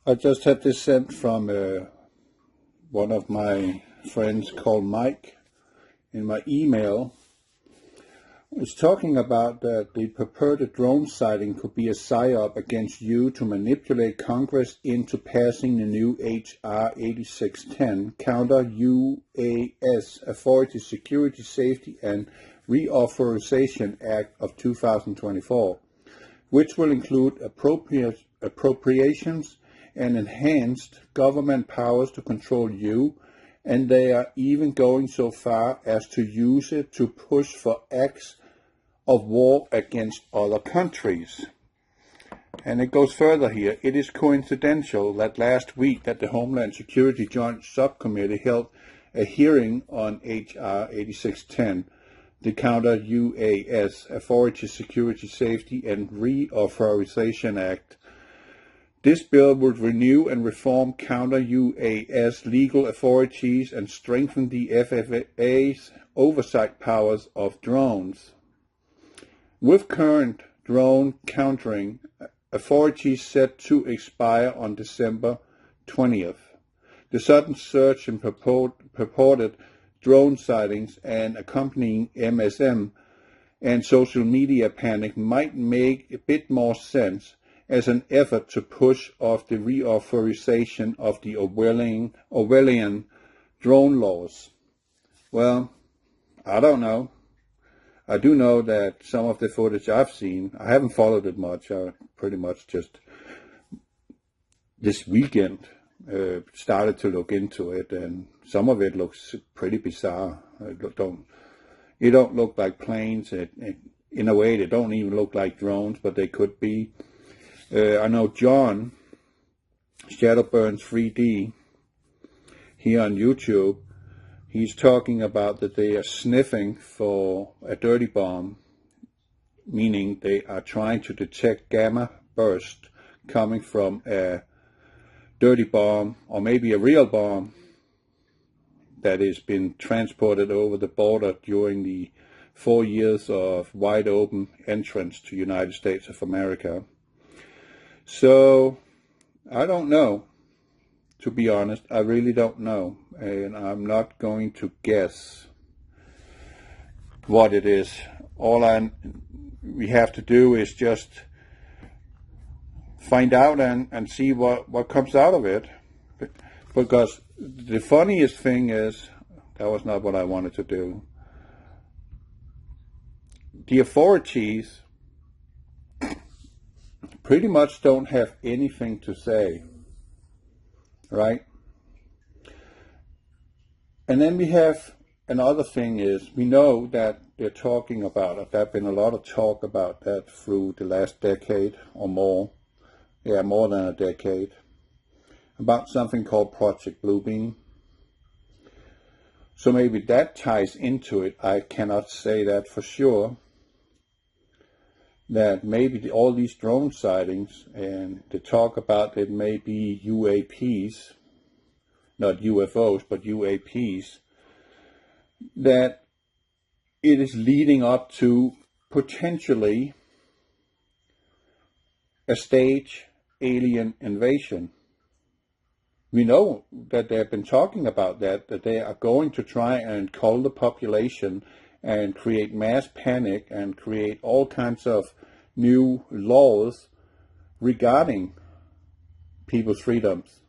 I just had this sent from one of my friends called Mike in my email. It's talking about that the purported drone sighting could be a psyop against you to manipulate Congress into passing the new H.R. 8610 Counter-UAS Authority Security Safety and Reauthorization Act of 2024, which will include appropriations and enhanced government powers to control you, and they are even going so far as to use it to push for acts of war against other countries. And it goes further here. It is coincidental that last week that the Homeland Security Joint Subcommittee held a hearing on H.R. 8610, the Counter-UAS Authority Security Safety and Reauthorization Act. This bill would renew and reform counter-UAS legal authorities and strengthen the FAA's oversight powers of drones. With current drone countering authorities set to expire on December 20th, the sudden surge in purported drone sightings and accompanying MSM and social media panic might make a bit more sense as an effort to push off the reauthorization of the Orwellian drone laws. Well, I don't know. I do know that some of the footage I've seen, I haven't followed it much. I pretty much just this weekend started to look into it, and some of it looks pretty bizarre. It don't look like planes. In a way, they don't even look like drones, but they could be. I know John, Shadowburns 3D, here on YouTube, he's talking about that they are sniffing for a dirty bomb, meaning they are trying to detect gamma burst coming from a dirty bomb, or maybe a real bomb that has been transported over the border during the 4 years of wide open entrance to the United States of America. So, I don't know, to be honest. I really don't know, and I'm not going to guess what it is. All we have to do is just find out and see what comes out of it. Because the funniest thing is, that was not what I wanted to do. The authorities pretty much don't have anything to say, right? And then we have another thing is, we know that they're talking about it. There's been a lot of talk about that through the last decade or more. Yeah, more than a decade. About something called Project Bluebeam. So maybe that ties into it. I cannot say that for sure. That maybe all these drone sightings and the talk about it may be UAPs, not UFOs, but UAPs, that it is leading up to potentially a stage alien invasion. We know that they have been talking about that they are going to try and cull the population and create mass panic and create all kinds of new laws regarding people's freedoms.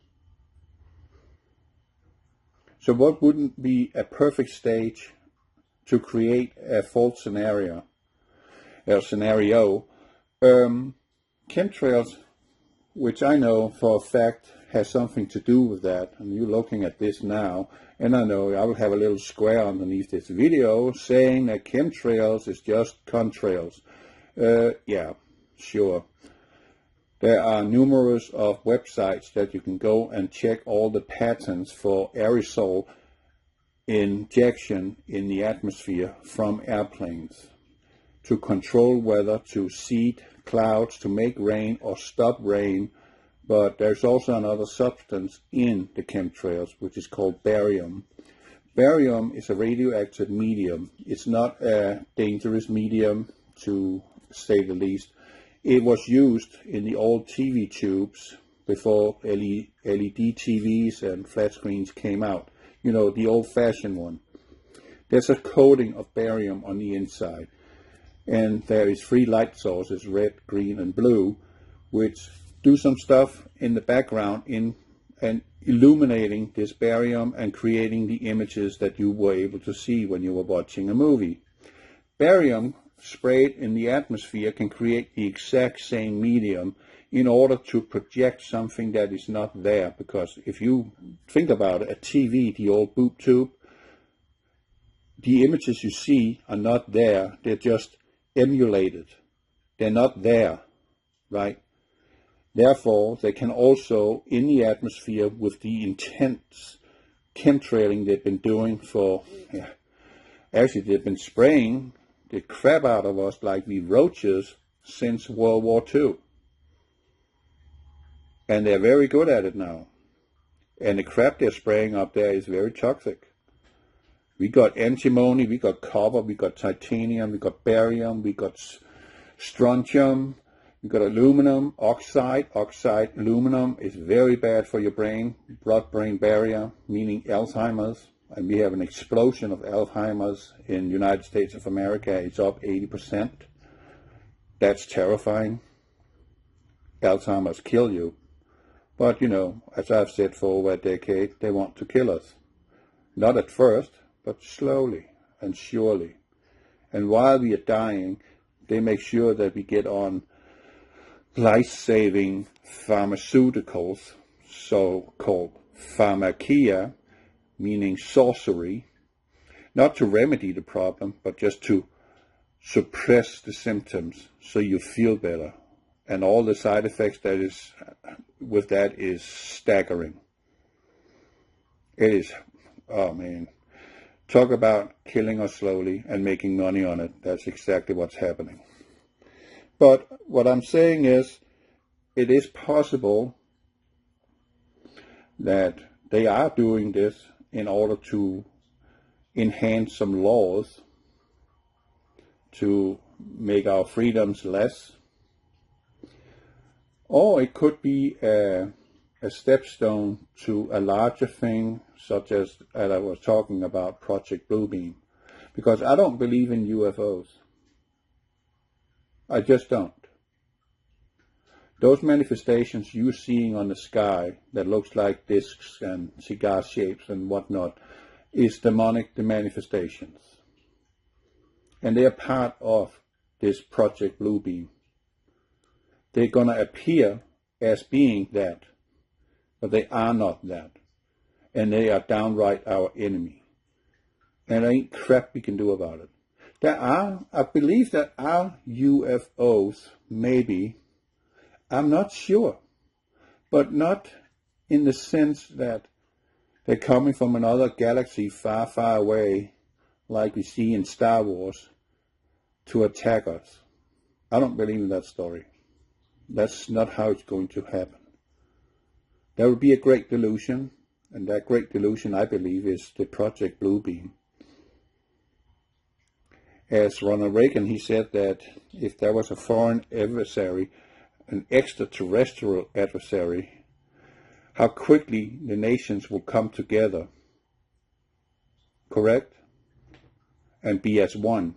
So what wouldn't be a perfect stage to create a false scenario? Chemtrails, which I know for a fact has something to do with that, and you're looking at this now, and I know I will have a little square underneath this video saying that chemtrails is just contrails. Yeah, sure. There are numerous of websites that you can go and check all the patterns for aerosol injection in the atmosphere from airplanes to control weather, to seed clouds, to make rain or stop rain. But there's also another substance in the chemtrails, which is called barium. Barium is a radioactive medium. It's not a dangerous medium, to say the least. It was used in the old TV tubes before LED TVs and flat screens came out. You know, the old-fashioned one. There's a coating of barium on the inside. And there is 3 light sources, red, green, and blue, which do some stuff in the background and illuminating this barium and creating the images that you were able to see when you were watching a movie. Barium sprayed in the atmosphere can create the exact same medium in order to project something that is not there, because if you think about it, a TV, the old boob tube, the images you see are not there, they're just emulated. They're not there, right? Therefore, they can also, in the atmosphere, with the intense chemtrailing they've been doing for, actually they've been spraying the crap out of us like we roaches since World War II. And they're very good at it now. And the crap they're spraying up there is very toxic. We got antimony, we got copper, we got titanium, we got barium, we got strontium, we got aluminum, oxide. Aluminum is very bad for your brain, blood-brain barrier, meaning Alzheimer's. And we have an explosion of Alzheimer's in the United States of America. It's up 80%. That's terrifying. Alzheimer's kill you. But, you know, as I've said for over a decade, they want to kill us. Not at first, but slowly and surely. And while we are dying, they make sure that we get on life-saving pharmaceuticals, so-called pharmakia, meaning sorcery, not to remedy the problem, but just to suppress the symptoms so you feel better. And all the side effects that is with that is staggering. It is, oh man, talk about killing us slowly and making money on it. That's exactly what's happening. But what I'm saying is, it is possible that they are doing this in order to enhance some laws to make our freedoms less. Or it could be a stepstone to a larger thing, such as I was talking about, Project Bluebeam. Because I don't believe in UFOs. I just don't. Those manifestations you're seeing on the sky that looks like discs and cigar shapes and whatnot is demonic, the manifestations. And they are part of this Project Bluebeam. They're going to appear as being that, but they are not that. And they are downright our enemy. And there ain't crap we can do about it. I believe there are UFOs, maybe. I'm not sure. But not in the sense that they're coming from another galaxy far, far away, like we see in Star Wars, to attack us. I don't believe in that story. That's not how it's going to happen. There will be a great delusion, and that great delusion, I believe, is the Project Bluebeam. As Ronald Reagan, he said that if there was a foreign adversary, an extraterrestrial adversary, how quickly the nations will come together, correct? And be as one.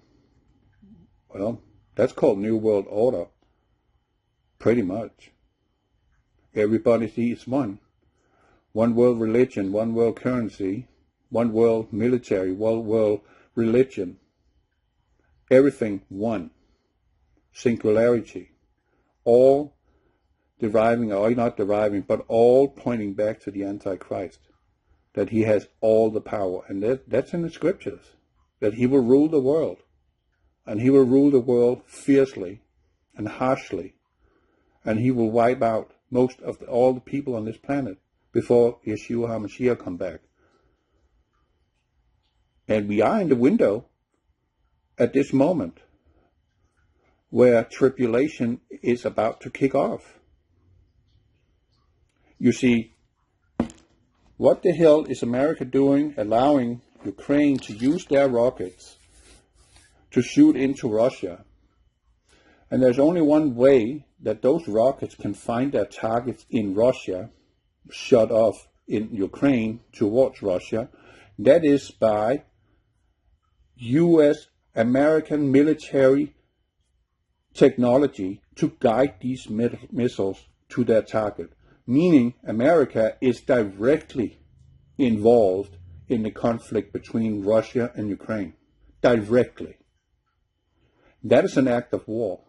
Well, that's called New World Order. Pretty much. Everybody sees one. One world religion, one world currency, one world military, one world religion. Everything one. Singularity. All deriving, or not deriving, but all pointing back to the Antichrist. That he has all the power. And that's in the scriptures. That he will rule the world. And he will rule the world fiercely and harshly. And he will wipe out most of all the people on this planet before Yeshua HaMashiach come back. And we are in the window at this moment where tribulation is about to kick off. You see, what the hell is America doing, allowing Ukraine to use their rockets to shoot into Russia? And there's only one way that those rockets can find their targets in Russia, shut off in Ukraine towards Russia. That is by U.S. American military technology to guide these missiles to their target. Meaning America is directly involved in the conflict between Russia and Ukraine. Directly. That is an act of war.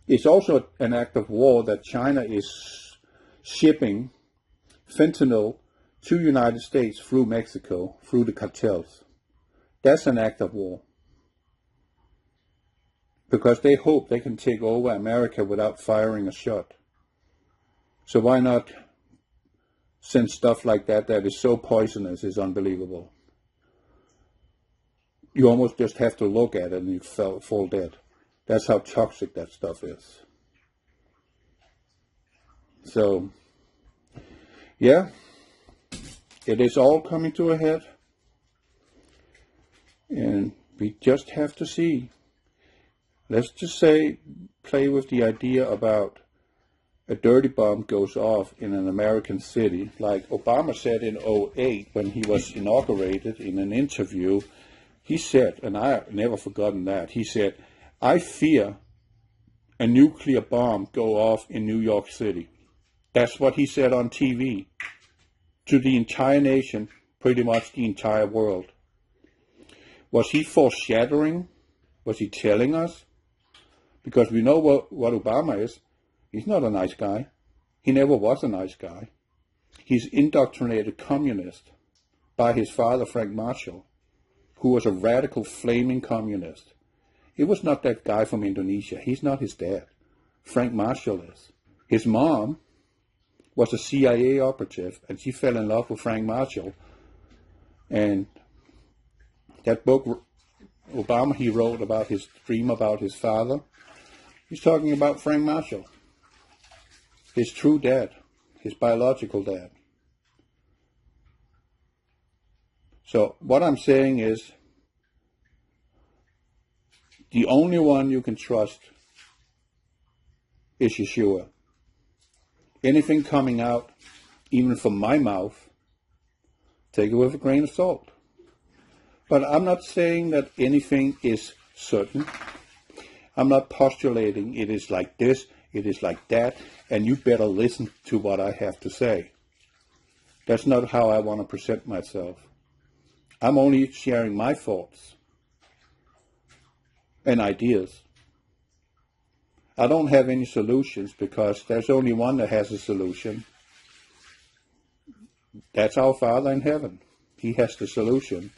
It's also an act of war that China is shipping fentanyl to the United States through Mexico, through the cartels. That's an act of war. Because they hope they can take over America without firing a shot. So why not send stuff like that is so poisonous, is unbelievable. You almost just have to look at it and you fall dead. That's how toxic that stuff is. So, yeah, it is all coming to a head. And we just have to see. Let's just say, play with the idea about a dirty bomb goes off in an American city, like Obama said in 2008 when he was inaugurated in an interview. He said, and I've never forgotten that, he said, I fear a nuclear bomb go off in New York City. That's what he said on TV to the entire nation, pretty much the entire world. Was he foreshadowing? Was he telling us? Because we know what Obama is. He's not a nice guy. He never was a nice guy. He's indoctrinated communist by his father, Frank Marshall, who was a radical, flaming communist. It was not that guy from Indonesia. He's not his dad. Frank Marshall is. His mom was a CIA operative, and she fell in love with Frank Marshall. And that book, Obama, he wrote about his dream about his father. He's talking about Frank Marshall, his true dad, his biological dad. So what I'm saying is, the only one you can trust is Yeshua. Anything coming out, even from my mouth, take it with a grain of salt. But I'm not saying that anything is certain. I'm not postulating it is like this, it is like that, and you better listen to what I have to say. That's not how I want to present myself. I'm only sharing my thoughts and ideas. I don't have any solutions because there's only one that has a solution. That's our Father in heaven. He has the solution.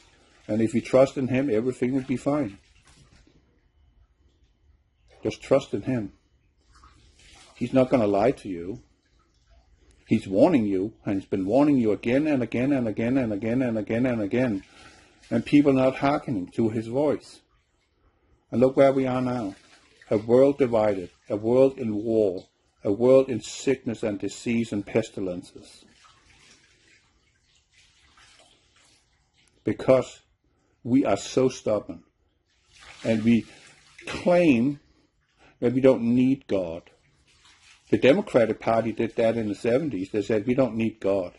And if you trust in Him, everything will be fine. Just trust in Him. He's not going to lie to you. He's warning you, and He's been warning you again and again and again and again and again and again. And people not hearkening to His voice. And look where we are now. A world divided, a world in war, a world in sickness and disease and pestilences. Because we are so stubborn. And we claim that we don't need God. The Democratic Party did that in the 70s. They said, we don't need God.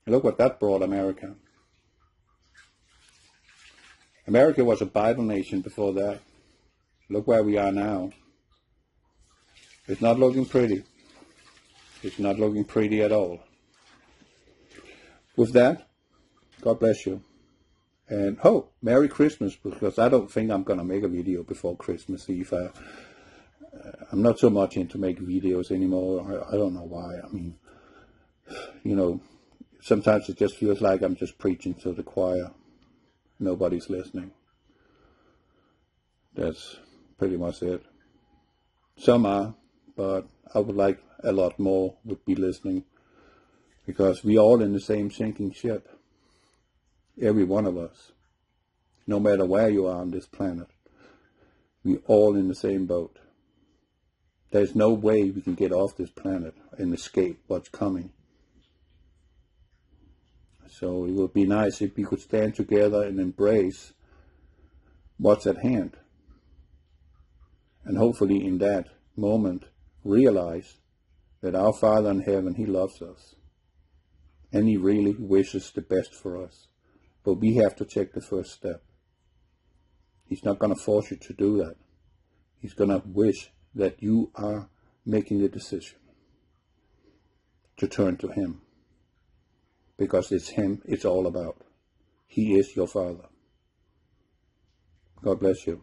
And look what that brought America. America was a Bible nation before that. Look where we are now. It's not looking pretty. It's not looking pretty at all. With that, God bless you. And Merry Christmas, because I don't think I'm going to make a video before Christmas Eve. I'm not so much into making videos anymore. I don't know why. I mean, sometimes it just feels like I'm just preaching to the choir. Nobody's listening. That's pretty much it. Some are, but I would like a lot more would be listening, because we're all in the same sinking ship. Every one of us. No matter where you are on this planet. We're all in the same boat. There's no way we can get off this planet and escape what's coming. So it would be nice if we could stand together and embrace what's at hand. And hopefully in that moment realize that our Father in heaven, He loves us. And He really wishes the best for us. But we have to take the first step. He's not going to force you to do that. He's going to wish that you are making the decision to turn to Him. Because it's Him it's all about. He is your Father. God bless you.